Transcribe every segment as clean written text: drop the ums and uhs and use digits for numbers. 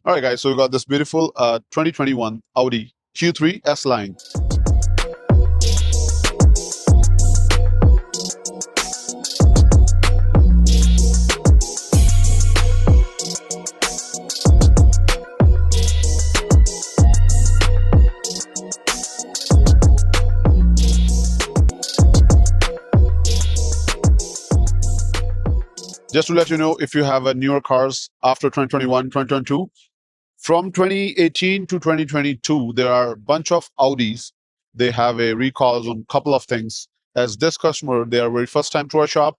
All right, guys, so we got this beautiful 2021 Audi Q3 S-Line. Just to let you know, if you have a newer cars after 2021, 2022, from 2018 to 2022, there are a bunch of Audis. They have a recalls on a couple of things. As this customer, they are very first time to our shop.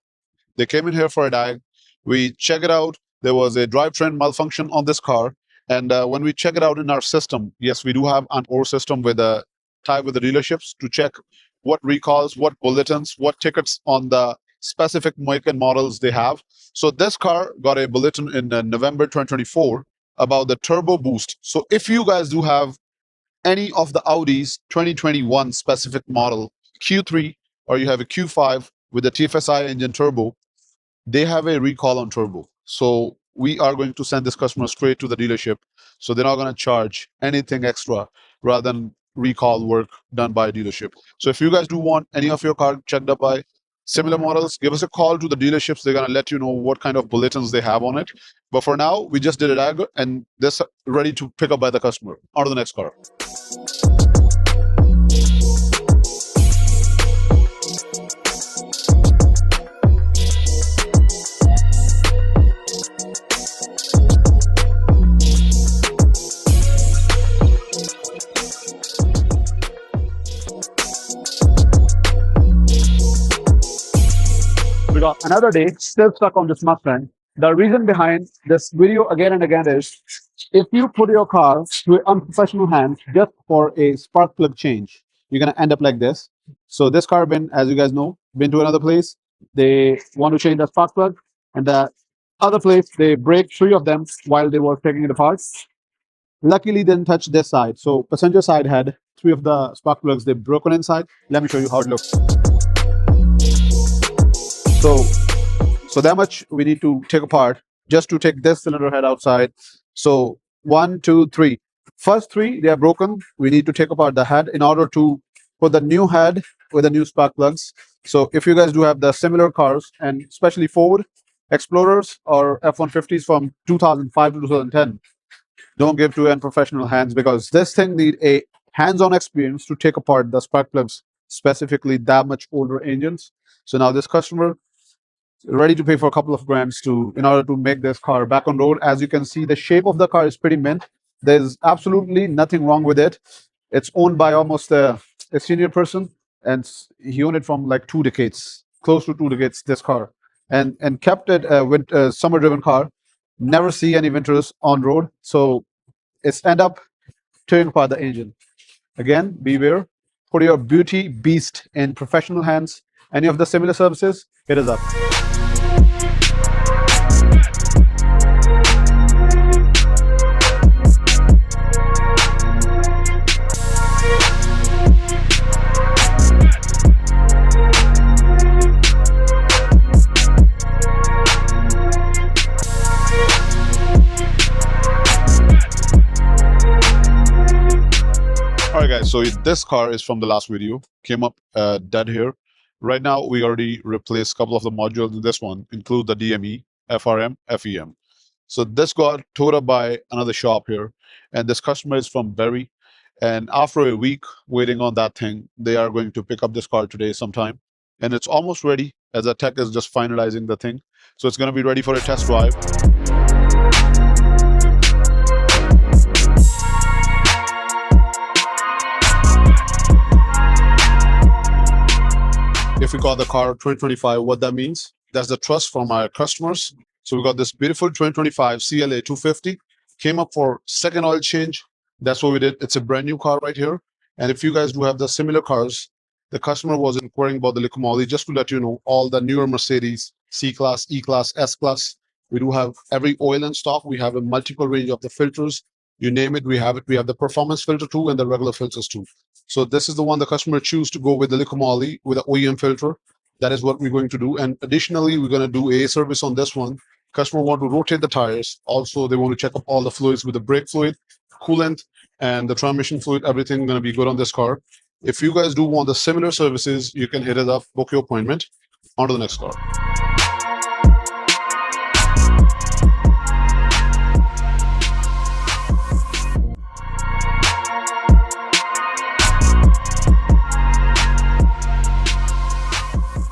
They came in here for a diag. We check it out. There was a drivetrain malfunction on this car. And when we check it out in our system, yes, we do have an OR system with a tie with the dealerships to check what recalls, what bulletins, what tickets on the specific make and models they have. So this car got a bulletin in November 2024 about the turbo boost. So if you guys do have any of the Audi's 2021 specific model Q3 or you have a Q5 with the TFSI engine turbo, they have a recall on turbo. So we are going to send this customer straight to the dealership. So they're not going to charge anything extra rather than recall work done by a dealership. So if you guys do want any of your car checked up by similar models, give us a call to the dealerships. They're going to let you know what kind of bulletins they have on it. But for now, we just did it and this ready to pick up by the customer. On to the next car. We got another day still stuck on this Mustang. The reason behind this video again and again is if you put your car to unprofessional hands just for a spark plug change, you're gonna end up like this. So this car been, as you guys know, been to another place. They want to change the spark plug, and the other place they break three of them while they were taking it apart. Luckily, didn't touch this side. So passenger side had three of the spark plugs. They broken inside. Let me show you how it looks. So, so that much we need to take apart just to take this cylinder head outside. So 1, 2, 3. First three, they are broken. We need to take apart the head in order to put the new head with the new spark plugs. So if you guys do have the similar cars, and especially Ford Explorers or F-150s from 2005 to 2010, don't give to unprofessional hands, because this thing need a hands-on experience to take apart the spark plugs, specifically that much older engines. So now this customer ready to pay for a couple of grands to in order to make this car back on road. As you can see, the shape of the car is pretty mint. There's absolutely nothing wrong with it. It's owned by almost a senior person, and he owned it from like 2 decades, close to 2 decades, this car, and kept it with a summer driven car. Never see any winters on road. So it's end up tearing apart the engine. Again, beware. Put your beauty beast in professional hands. Any of the similar services, hit us up. All right, guys, so this car is from the last video, came up dead here. Right now, we already replaced a couple of the modules in this one, include the DME, FRM, FEM. So this got towed up by another shop here, and this customer is from Berry. And after a week waiting on that thing, they are going to pick up this car today sometime. And it's almost ready, as the tech is just finalizing the thing. So it's going to be ready for a test drive. If we got the car 2025, what that means, that's the trust from our customers. So we got this beautiful 2025 CLA 250, came up for second oil change. That's what we did. It's a brand new car right here. And if you guys do have the similar cars, the customer was inquiring about the liquid moly. Just to let you know, all the newer Mercedes, C-Class, E-Class, S-Class, we do have every oil in stock. We have a multiple range of the filters. You name it, we have it. We have the performance filter too and the regular filters too. So this is the one the customer choose to go with the liquid moly with the OEM filter. That is what we're going to do. And additionally, we're going to do a service on this one Customer want to rotate the tires. Also, they want to check up all the fluids with the brake fluid, coolant, and the transmission fluid. Everything going to be good on this car. If you guys do want the similar services, you can hit it up, book your appointment. On to the next car.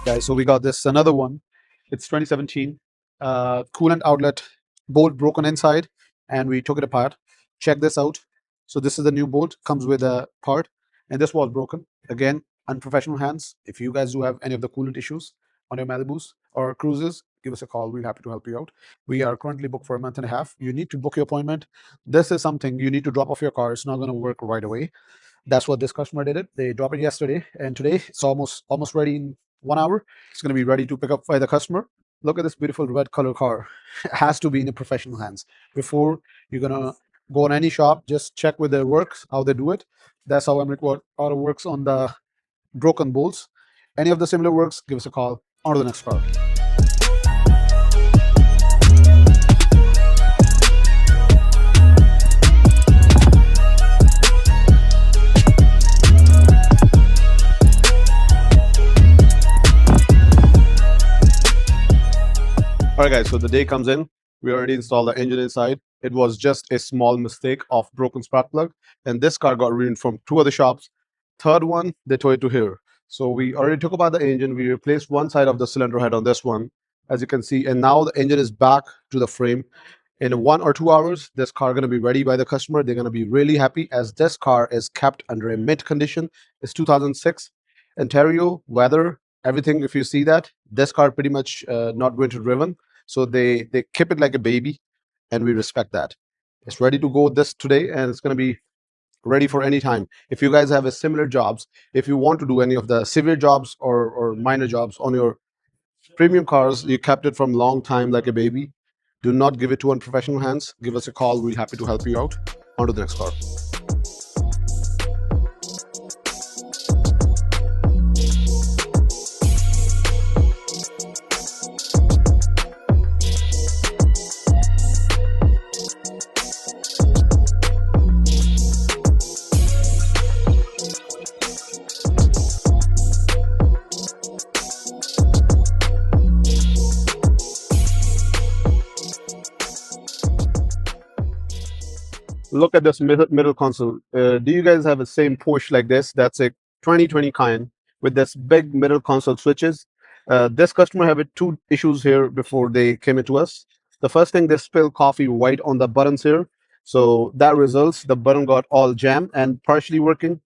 Guys, so we got this another one. It's 2017. Coolant outlet bolt broken inside, and we took it apart. Check this out. So this is the new bolt, comes with a part, and this was broken. Again, unprofessional hands. If you guys do have any of the coolant issues on your Malibus or cruises, give us a call. We're happy to help you out. We are currently booked for a month and a half. You need to book your appointment. This is something you need to drop off your car. It's not going to work right away. That's what this customer did it. They dropped it yesterday, and today it's almost ready in 1 hour. It's going to be ready to pick up by the customer. Look at this beautiful red color car. It has to be in the professional hands. Before you're gonna go on any shop, just check with their works, how they do it. That's how American Auto works on the broken bolts. Any of the similar works, give us a call. On to the next car. All right, guys, so the day comes in. We already installed the engine inside. It was just a small mistake of broken spark plug, and this car got ruined from two other shops. Third one, they towed it to here. So we already took apart the engine. We replaced one side of the cylinder head on this one, as you can see, and now the engine is back to the frame. In 1 or 2 hours, this car going to be ready by the customer. They're going to be really happy, as this car is kept under a mint condition. It's 2006 Ontario weather, everything. If you see that, this car pretty much not winter driven. So they keep it like a baby, and we respect that. It's ready to go this today, and it's going to be ready for any time. If you guys have a similar jobs, if you want to do any of the severe jobs or minor jobs on your premium cars, you kept it from long time like a baby, do not give it to unprofessional hands. Give us a call. We're happy to help you out. On to the next car. Look at this middle console. Do you guys have the same Porsche like this? That's a 2020 Cayenne with this big middle console switches. This customer have two issues here before they came into us. The first thing, they spill coffee white on the buttons here. So that results, the button got all jammed and partially working.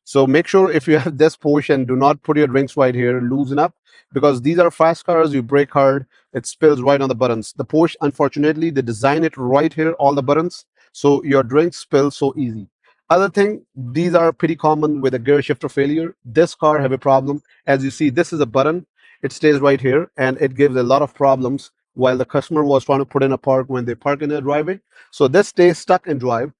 So make sure if you have this portion, do not put your drinks right here, loosen up, because these are fast cars, you brake hard, it spills right on the buttons. The Porsche, unfortunately, they design it right here, all the buttons, so your drinks spill so easy. Other thing, these are pretty common with a gear shifter failure. This car have a problem. As you see, this is a button, it stays right here, and it gives a lot of problems while the customer was trying to put in a park when they park in their driveway. So this stays stuck in drive.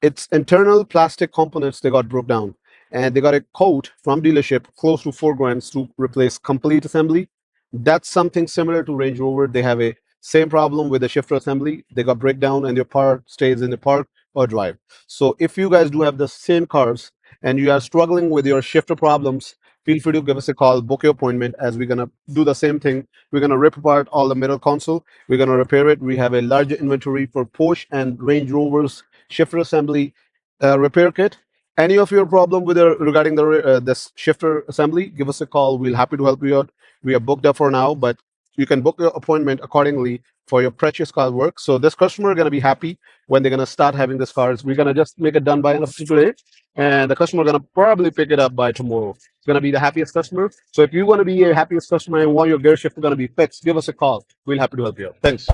Its internal plastic components, they got broke down, and they got a quote from dealership close to 4 grand to replace complete assembly. That's something similar to Range Rover. They have a same problem with the shifter assembly. They got breakdown and your part stays in the park or drive. So if you guys do have the same cars and you are struggling with your shifter problems, feel free to give us a call, book your appointment, as we're gonna do the same thing. We're gonna rip apart all the middle console. We're gonna repair it. We have a larger inventory for Porsche and Range Rovers shifter assembly repair kit. Any of your problem with regarding the this shifter assembly, give us a call. We'll happy to help you out. We are booked up for now, but you can book your appointment accordingly for your precious car work. So this customer are going to be happy when they're going to start having this cars. We're going to just make it done by end of today, and the customer going to probably pick it up by tomorrow. It's going to be the happiest customer. So if you want to be a happiest customer and want your gear shifter going to be fixed, give us a call. We'll happy to help you out. Thanks.